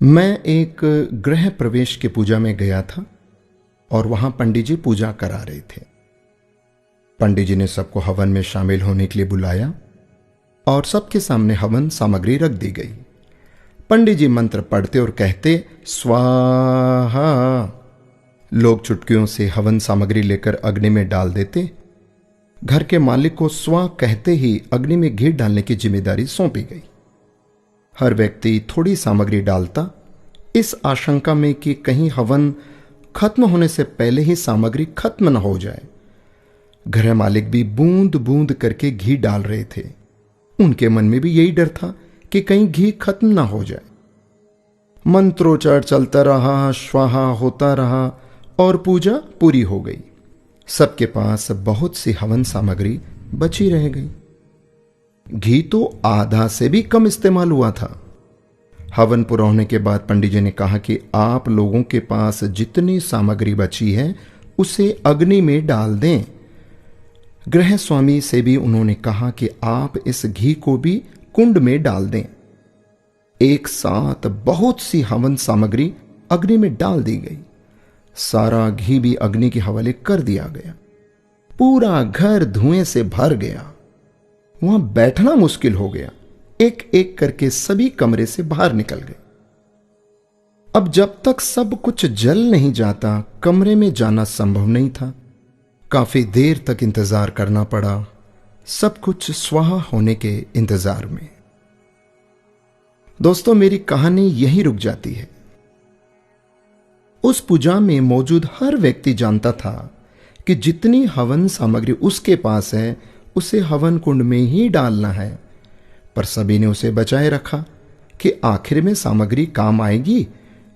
मैं एक गृह प्रवेश की पूजा में गया था और वहां पंडित जी पूजा करा रहे थे। पंडित जी ने सबको हवन में शामिल होने के लिए बुलाया और सबके सामने हवन सामग्री रख दी गई। पंडित जी मंत्र पढ़ते और कहते स्वाहा। लोग चुटकियों से हवन सामग्री लेकर अग्नि में डाल देते। घर के मालिक को स्वा कहते ही अग्नि में घी डालने की जिम्मेदारी सौंपी गई। हर व्यक्ति थोड़ी सामग्री डालता, इस आशंका में कि कहीं हवन खत्म होने से पहले ही सामग्री खत्म न हो जाए। घर मालिक भी बूंद बूंद करके घी डाल रहे थे। उनके मन में भी यही डर था कि कहीं घी खत्म ना हो जाए। मंत्रोच्चार चलता रहा, स्वाहा होता रहा और पूजा पूरी हो गई। सबके पास बहुत सी हवन सामग्री बची रह गई। घी तो आधा से भी कम इस्तेमाल हुआ था। हवन पूरा होने के बाद पंडित जी ने कहा कि आप लोगों के पास जितनी सामग्री बची है उसे अग्नि में डाल दें। गृह स्वामी से भी उन्होंने कहा कि आप इस घी को भी कुंड में डाल दें। एक साथ बहुत सी हवन सामग्री अग्नि में डाल दी गई। सारा घी भी अग्नि के हवाले कर दिया गया। पूरा घर धुएं से भर गया। वहां बैठना मुश्किल हो गया। एक एक करके सभी कमरे से बाहर निकल गए। अब जब तक सब कुछ जल नहीं जाता, कमरे में जाना संभव नहीं था। काफी देर तक इंतजार करना पड़ा, सब कुछ स्वाहा होने के इंतजार में। दोस्तों, मेरी कहानी यहीं रुक जाती है। उस पूजा में मौजूद हर व्यक्ति जानता था कि जितनी हवन सामग्री उसके पास है उसे हवन कुंड में ही डालना है, पर सभी ने उसे बचाए रखा कि आखिर में सामग्री काम आएगी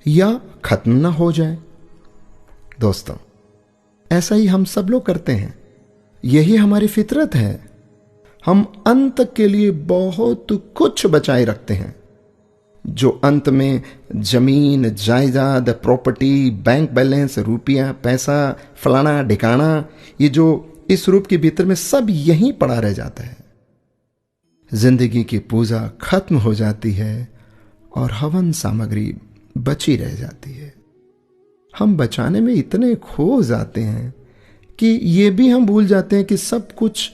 या खत्म ना हो जाए। दोस्तों, ऐसा ही हम सब लोग करते हैं। यही हमारी फितरत है। हम अंत के लिए बहुत कुछ बचाए रखते हैं, जो अंत में जमीन, जायदाद, प्रॉपर्टी, बैंक बैलेंस, रुपया, पैसा, फलाना ढिकाना, ये जो इस रूप के भीतर में सब यहीं पड़ा रह जाता है। जिंदगी की पूजा खत्म हो जाती है और हवन सामग्री बची रह जाती है। हम बचाने में इतने खो जाते हैं कि ये भी हम भूल जाते हैं कि सब कुछ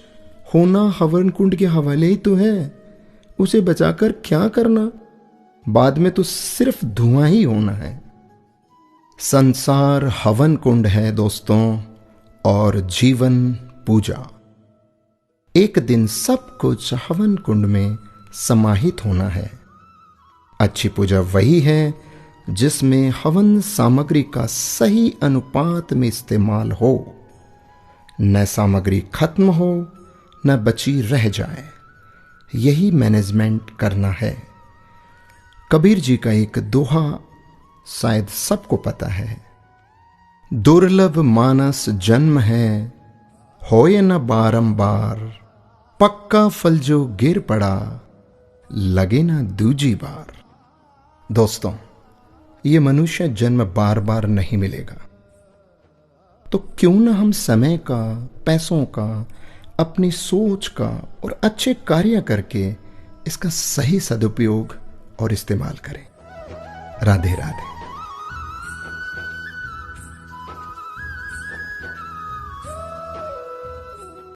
होना हवन कुंड के हवाले ही तो है। उसे बचाकर क्या करना? बाद में तो सिर्फ धुआं ही होना है। संसार हवन कुंड है दोस्तों, और जीवन पूजा। एक दिन सब कुछ हवन कुंड में समाहित होना है। अच्छी पूजा वही है जिसमें हवन सामग्री का सही अनुपात में इस्तेमाल हो, न सामग्री खत्म हो न बची रह जाए। यही मैनेजमेंट करना है। कबीर जी का एक दोहा शायद सबको पता है, दुर्लभ मानस जन्म है, होए न बारंबार, पक्का फल जो गिर पड़ा, लगे ना दूजी बार। दोस्तों, ये मनुष्य जन्म बार बार नहीं मिलेगा, तो क्यों ना हम समय का, पैसों का, अपनी सोच का और अच्छे कार्य करके इसका सही सदुपयोग और इस्तेमाल करें। राधे राधे।